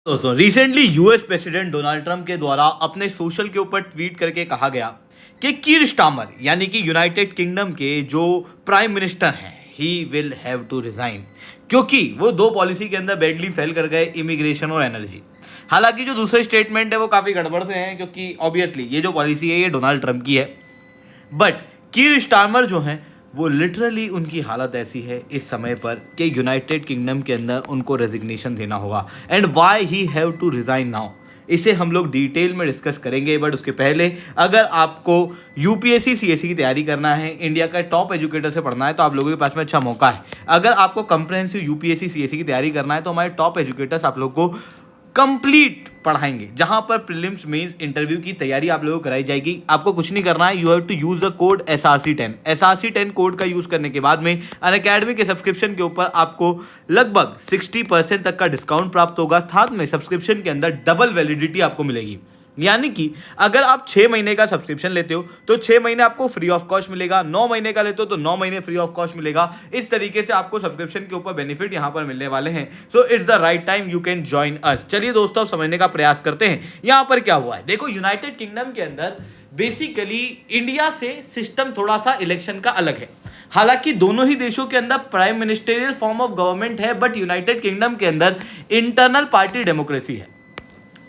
दोस्तों recently US president Donald Trump के द्वारा अपने सोशल के ऊपर ट्वीट करके कहा गया कि कीर स्टारमर यानी कि यूनाइटेड किंगडम के जो प्राइम मिनिस्टर हैं he will have to resign, क्योंकि वो दो पॉलिसी के अंदर बैडली फेल कर गए, इमिग्रेशन और एनर्जी। हालांकि जो दूसरे स्टेटमेंट है वो काफ़ी गड़बड़ से हैं, क्योंकि ऑब्वियसली ये जो पॉलिसी है ये डोनाल्ड ट्रंप की है, बट कीर स्टारमर जो हैं वो लिटरली उनकी हालत ऐसी है इस समय पर कि यूनाइटेड किंगडम के अंदर उनको रेजिग्नेशन देना होगा। And why he have to resign now, इसे हम लोग डिटेल में डिस्कस करेंगे। बट उसके पहले अगर आपको यूपीएससी सीएससी की तैयारी करना है, इंडिया का टॉप एजुकेटर से पढ़ना है, तो आप लोगों के पास में अच्छा मौका है। अगर आपको कंप्रहेंसिव यूपीएससी सीएससी की तैयारी करना है तो हमारे टॉप एजुकेटर्स आप लोग को कंप्लीट पढ़ाएंगे, जहां पर प्रीलिम्स मेंस इंटरव्यू की तैयारी आप लोगों को कराई जाएगी। आपको कुछ नहीं करना है, you have to use the code SRC10। SRC10 code का यूज करने के बाद में अनअकैडमी के सब्सक्रिप्शन के ऊपर आपको लगभग 60% तक का डिस्काउंट प्राप्त होगा। साथ में सब्सक्रिप्शन के अंदर डबल वैलिडिटी आपको मिलेगी, यानी कि अगर आप 6 महीने का सब्सक्रिप्शन लेते हो तो 6 महीने आपको फ्री ऑफ कॉस्ट मिलेगा, 9 महीने का लेते हो तो 9 महीने फ्री ऑफ कॉस्ट मिलेगा। इस तरीके से आपको सब्सक्रिप्शन के ऊपर बेनिफिट यहां पर मिलने वाले हैं। So it's the right time, you can join us. चलिए दोस्तों समझने का प्रयास करते हैं यहां पर क्या हुआ है। देखो, यूनाइटेड किंगडम के अंदर बेसिकली इंडिया से सिस्टम थोड़ा सा इलेक्शन का अलग है। हालांकि दोनों ही देशों के अंदर prime ministerial form of government है, बट यूनाइटेड किंगडम के अंदर इंटरनल पार्टी डेमोक्रेसी है।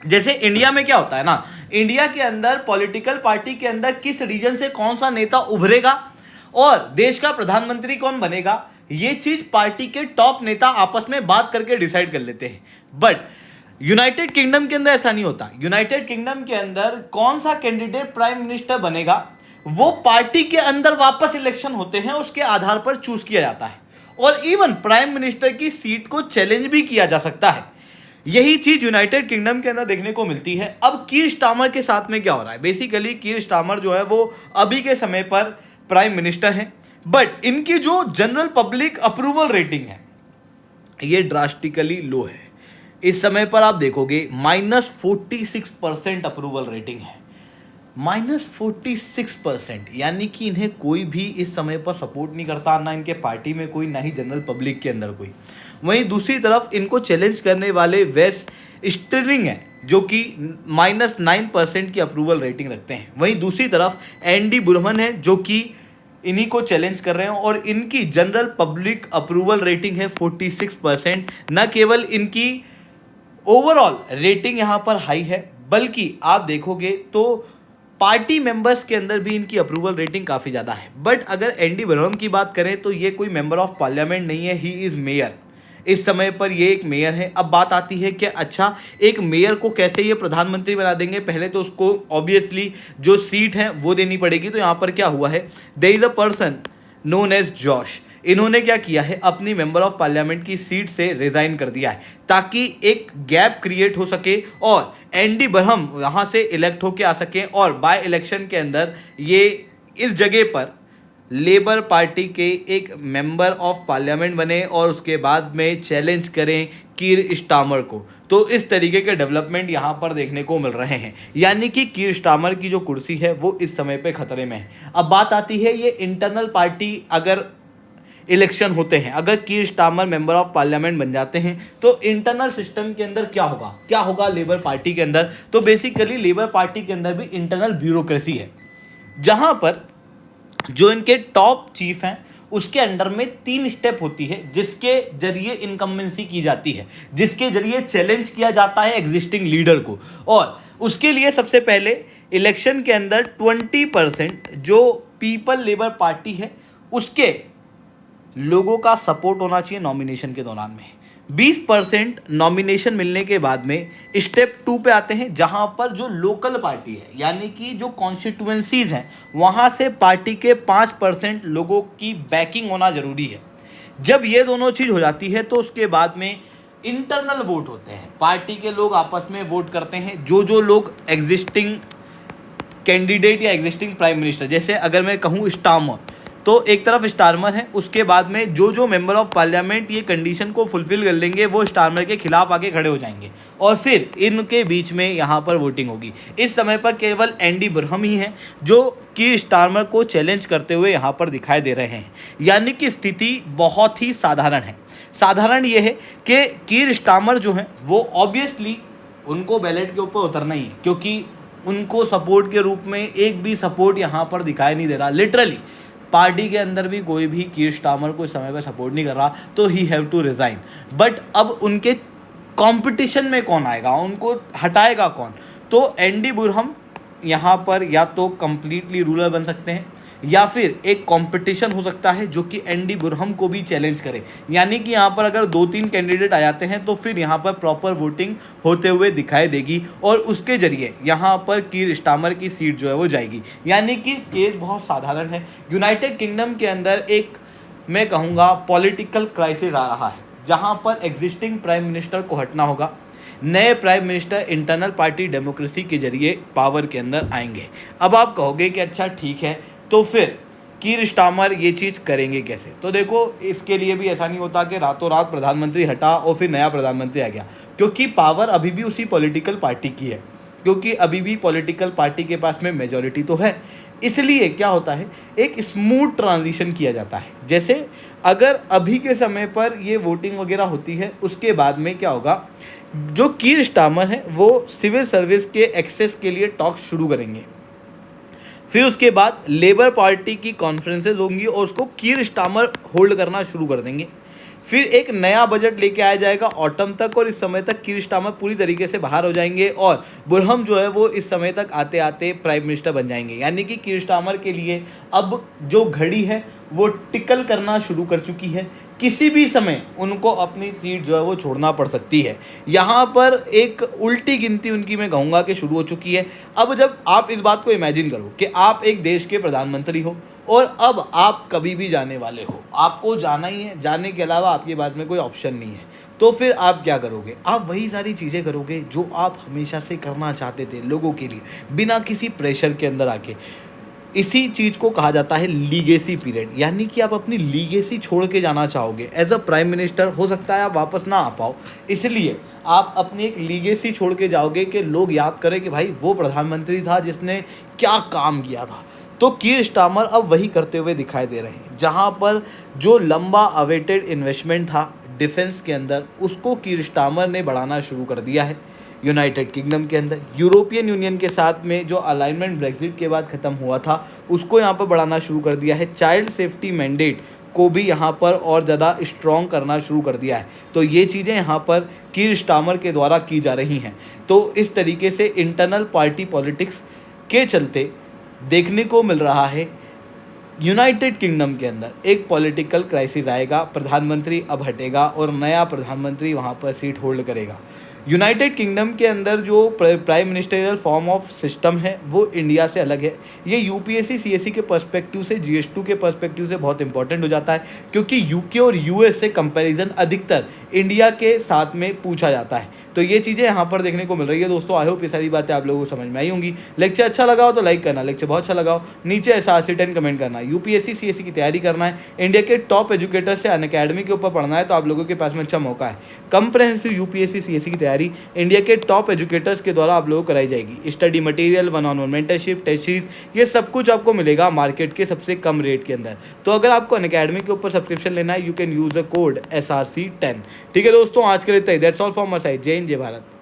जैसे इंडिया में क्या होता है ना, इंडिया के अंदर पॉलिटिकल पार्टी के अंदर किस रीजन से कौन सा नेता उभरेगा और देश का प्रधानमंत्री कौन बनेगा, ये चीज पार्टी के टॉप नेता आपस में बात करके डिसाइड कर लेते हैं। बट यूनाइटेड किंगडम के अंदर ऐसा नहीं होता। यूनाइटेड किंगडम के अंदर कौन सा कैंडिडेट प्राइम मिनिस्टर बनेगा वो पार्टी के अंदर वापस इलेक्शन होते हैं, उसके आधार पर चूज किया जाता है। और इवन प्राइम मिनिस्टर की सीट को चैलेंज भी किया जा सकता है। यही चीज यूनाइटेड किंगडम के अंदर देखने को मिलती है। अब कीर स्टारमर के साथ में क्या हो रहा है, बेसिकली कीर स्टारमर जो है वो अभी के समय पर प्राइम मिनिस्टर हैं, बट इनकी जो जनरल पब्लिक अप्रूवल रेटिंग है ये ड्रास्टिकली लो है। इस समय पर आप देखोगे -46% अप्रूवल रेटिंग है, -46%, यानी कि इन्हें कोई भी इस समय पर सपोर्ट नहीं करता, ना इनके पार्टी में कोई, ना ही जनरल पब्लिक के अंदर कोई। वहीं दूसरी तरफ इनको चैलेंज करने वाले वेस्ट स्टिलिंग है जो कि -9% की अप्रूवल रेटिंग रखते हैं। वहीं दूसरी तरफ एंडी बुरहन है जो कि इन्हीं को चैलेंज कर रहे हैं और इनकी जनरल पब्लिक अप्रूवल रेटिंग है 46%। न केवल इनकी ओवरऑल रेटिंग यहाँ पर हाई है, बल्कि आप देखोगे तो पार्टी मेंबर्स के अंदर भी इनकी अप्रूवल रेटिंग काफ़ी ज़्यादा है। बट अगर एंडी बुरहन की बात करें तो ये कोई मेंबर ऑफ पार्लियामेंट नहीं है, ही इज़ मेयर। इस समय पर ये एक मेयर है। अब बात आती है कि अच्छा, एक मेयर को कैसे ये प्रधानमंत्री बना देंगे। पहले तो उसको ऑब्वियसली जो सीट है वो देनी पड़ेगी। तो यहाँ पर क्या हुआ है, there is a person known as Josh, इन्होंने क्या किया है, अपनी मेंबर ऑफ पार्लियामेंट की सीट से रिजाइन कर दिया है ताकि एक गैप क्रिएट हो सके और एंडी बरहम यहाँ से इलेक्ट होके आ सके और बाय इलेक्शन के अंदर ये इस जगह पर लेबर पार्टी के एक मेंबर ऑफ पार्लियामेंट बने और उसके बाद में चैलेंज करें कीर स्टारमर को। तो इस तरीके के डेवलपमेंट यहाँ पर देखने को मिल रहे हैं, यानी कि कीर स्टारमर की जो कुर्सी है वो इस समय पे खतरे में है। अब बात आती है ये इंटरनल पार्टी अगर इलेक्शन होते हैं, अगर कीर स्टारमर मेंबर ऑफ पार्लियामेंट बन जाते हैं तो इंटरनल सिस्टम के अंदर क्या होगा लेबर पार्टी के अंदर। तो बेसिकली लेबर पार्टी के अंदर भी इंटरनल ब्यूरोक्रेसी है, जहां पर जो इनके टॉप चीफ हैं उसके अंडर में 3 स्टेप होती है जिसके जरिए इनकम्बेंसी की जाती है, जिसके जरिए चैलेंज किया जाता है एग्जिस्टिंग लीडर को। और उसके लिए सबसे पहले इलेक्शन के अंदर 20% जो पीपल लेबर पार्टी है उसके लोगों का सपोर्ट होना चाहिए नॉमिनेशन के दौरान में। 20% नॉमिनेशन मिलने के बाद में स्टेप 2 पे आते हैं, जहां पर जो लोकल पार्टी है यानी कि जो कॉन्स्टिट्यूएंसीज हैं वहां से पार्टी के 5% लोगों की बैकिंग होना जरूरी है। जब ये दोनों चीज़ हो जाती है तो उसके बाद में इंटरनल वोट होते हैं, पार्टी के लोग आपस में वोट करते हैं। जो लोग एग्जिस्टिंग कैंडिडेट या एग्जिस्टिंग प्राइम मिनिस्टर, जैसे अगर मैं कहूँ स्टारमर, तो एक तरफ स्टारमर है, उसके बाद में जो मेंबर ऑफ पार्लियामेंट ये कंडीशन को फुलफिल कर लेंगे वो स्टारमर के खिलाफ आके खड़े हो जाएंगे और फिर इनके बीच में यहाँ पर वोटिंग होगी। इस समय पर केवल एंडी बुरहम ही हैं जो कीर स्टारमर को चैलेंज करते हुए यहाँ पर दिखाई दे रहे हैं, यानी कि स्थिति बहुत ही साधारण है। साधारण ये है कि कीर स्टारमर जो हैं वो ऑब्वियसली उनको बैलेट के ऊपर उतरना ही है, क्योंकि उनको सपोर्ट के रूप में एक भी सपोर्ट यहाँ पर दिखाई नहीं दे रहा। लिटरली पार्टी के अंदर भी कोई भी कीर स्टार्मर को इस समय पर सपोर्ट नहीं कर रहा, तो he have to resign. But अब उनके कंपटीशन में कौन आएगा, उनको हटाएगा कौन? तो एंडी बुरहम यहाँ पर या तो कंप्लीटली रूलर बन सकते हैं, या फिर एक कंपटीशन हो सकता है जो कि एंडी बुरहम को भी चैलेंज करे। यानी कि यहाँ पर अगर 2-3 कैंडिडेट आ जाते हैं तो फिर यहाँ पर प्रॉपर वोटिंग होते हुए दिखाई देगी और उसके जरिए यहाँ पर कीर स्टार्मर की सीट जो है वो जाएगी। यानी कि केस बहुत साधारण है। यूनाइटेड किंगडम के अंदर एक, मैं कहूँगा, पॉलिटिकल क्राइसिस आ रहा है, जहाँ पर एग्जिस्टिंग प्राइम मिनिस्टर को हटना होगा। नए prime minister internal party democracy के जरिए पावर के अंदर आएंगे। अब आप कहोगे कि अच्छा ठीक है, तो फिर कीर स्टार्मर ये चीज़ करेंगे कैसे? तो देखो, इसके लिए भी ऐसा नहीं होता कि रातों रात प्रधानमंत्री हटा और फिर नया प्रधानमंत्री आ गया, क्योंकि पावर अभी भी उसी पॉलिटिकल पार्टी की है, क्योंकि अभी भी पॉलिटिकल पार्टी के पास में मेजॉरिटी तो है। इसलिए क्या होता है, एक स्मूथ ट्रांजिशन किया जाता है। जैसे अगर अभी के समय पर ये वोटिंग वगैरह होती है, उसके बाद में क्या होगा, जो कीर स्टार्मर है वो सिविल सर्विस के एक्सेस के लिए टॉक शुरू करेंगे। फिर उसके बाद लेबर पार्टी की कॉन्फ्रेंसेज होंगी और उसको कीर स्टार्मर होल्ड करना शुरू कर देंगे। फिर एक नया बजट लेके आया जाएगा ऑटम तक, और इस समय तक कीर स्टार्मर पूरी तरीके से बाहर हो जाएंगे और बुरहम जो है वो इस समय तक आते आते प्राइम मिनिस्टर बन जाएंगे। यानी कि कीर स्टार्मर के लिए अब जो घड़ी है वो टिकल करना शुरू कर चुकी है। किसी भी समय उनको अपनी सीट जो है वो छोड़ना पड़ सकती है। यहाँ पर एक उल्टी गिनती उनकी, मैं कहूँगा, कि शुरू हो चुकी है। अब जब आप इस बात को इमेजिन करो कि आप एक देश के प्रधानमंत्री हो और अब आप कभी भी जाने वाले हो, आपको जाना ही है, जाने के अलावा आपके पास में कोई ऑप्शन नहीं है, तो फिर आप क्या करोगे? आप वही सारी चीज़ें करोगे जो आप हमेशा से करना चाहते थे लोगों के लिए, बिना किसी प्रेशर के अंदर आके। इसी चीज़ को कहा जाता है लीगेसी पीरियड। यानी कि आप अपनी लीगेसी छोड़ के जाना चाहोगे एज अ प्राइम मिनिस्टर। हो सकता है आप वापस ना आ पाओ, इसलिए आप अपनी एक लीगेसी छोड़ के जाओगे कि लोग याद करें कि भाई वो प्रधानमंत्री था जिसने क्या काम किया था। तो कीर स्टार्मर अब वही करते हुए दिखाई दे रहे हैं, जहां पर जो लंबा अवेटेड इन्वेस्टमेंट था डिफेंस के अंदर, उसको कीर स्टार्मर ने बढ़ाना शुरू कर दिया है। यूनाइटेड किंगडम के अंदर यूरोपियन यूनियन के साथ में जो अलाइनमेंट ब्रेक्सिट के बाद ख़त्म हुआ था, उसको यहाँ पर बढ़ाना शुरू कर दिया है। चाइल्ड सेफ्टी मैंडेट को भी यहाँ पर और ज़्यादा स्ट्रॉन्ग करना शुरू कर दिया है। तो ये चीज़ें यहाँ पर कीर स्टार्मर के द्वारा की जा रही हैं। तो इस तरीके से इंटरनल पार्टी पॉलिटिक्स के चलते देखने को मिल रहा है यूनाइटेड किंगडम के अंदर एक पॉलिटिकल क्राइसिस आएगा। प्रधानमंत्री अब हटेगा और नया प्रधानमंत्री वहाँ पर सीट होल्ड करेगा। यूनाइटेड किंगडम के अंदर जो prime ministerial form of system है वो इंडिया से अलग है। ये यूपीएससी सीएससी के पर्सपेक्टिव से, जीएस2 के पर्सपेक्टिव से बहुत इंपॉर्टेंट हो जाता है, क्योंकि यूके और यूएस से कंपैरिजन अधिकतर इंडिया के साथ में पूछा जाता है। तो ये चीज़ें यहाँ पर देखने को मिल रही है। दोस्तों, आई होप ये सारी बातें आप लोगों को समझ में आई होंगी। लेक्चर अच्छा लगा हो तो लाइक करना, लेक्चर बहुत अच्छा लगा हो नीचे SRC10 कमेंट करना। यूपीएससी सीएससी की तैयारी करना है, इंडिया के टॉप एजुकेटर से अनअकैडमी के ऊपर पढ़ना है, तो आप लोगों के पास में अच्छा मौका है। कंप्रहेंसिव यूपीएससी सीएससी की तैयारी इंडिया के टॉप एजुकेटर्स के द्वारा आप लोगों को कराई जाएगी। Study material, 1-on-1 mentorship, test series, ये सब कुछ आपको मिलेगा मार्केट के सबसे कम रेट के अंदर। तो अगर आपको अनअकैडमी के ऊपर सब्सक्रिप्शन लेना है, you can use the code SRC10। ठीक है दोस्तों, आज के लिए that's all from my side. जय हिंद, जय भारत।